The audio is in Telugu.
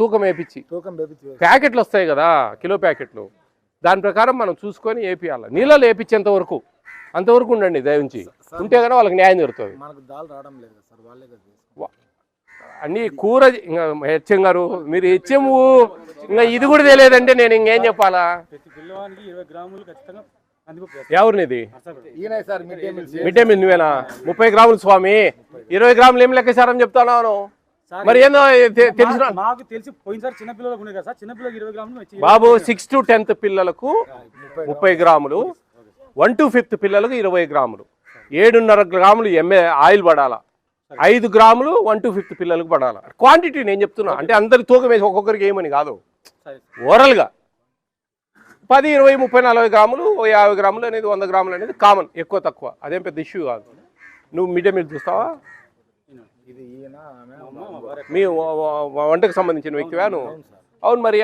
తూకం వేపించి ప్యాకెట్లు వస్తాయి కదా కిలో ప్యాకెట్లు, దాని ప్రకారం మనం చూసుకొని వేపియాలి. నీళ్ళలో వేపించేంత వరకు అంతవరకు ఉండండి దయవుంచి, ఉంటే కానీ వాళ్ళకి న్యాయం జరుగుతుంది. అన్నీ కూర ఇంకా హెచ్ఎం గారు మీరు హెచ్ఎం ఇంకా ఇది కూడా తెలియదంటే నేను ఇంకేం చెప్పాలా? ఎవరినిది మిడ్ డే మీల్ నువ్వేనా? 30 గ్రాములు స్వామి, 20 గ్రాములు ఏం లెక్కేశారని చెప్తాను. మరి ఏందో తెలిసిన బాబు 6 to 10th పిల్లలకు 30 గ్రాములు, 1 to 5th పిల్లలకు 20 గ్రాములు, 7.5 గ్రాములు ఆయిల్ పడాలా, 5 గ్రాములు 1 to 5th పిల్లలకు పడాలా. క్వాంటిటీ నేను చెప్తున్నా, అంటే అందరికి తూకం వేసి ఒక్కొక్కరికి ఏమని కాదు, ఓవరాల్గా 10, 20, 30, 40 గ్రాములు, 50 గ్రాములు అనేది 100 గ్రాములు అనేది కామన్, ఎక్కువ తక్కువ అదేం పెద్ద ఇష్యూ కాదు. నువ్వు మిడ్ డే మీల్ చూస్తావా? మీ వంటకు సంబంధించిన వ్యక్తివా నువ్వు? అవును మరి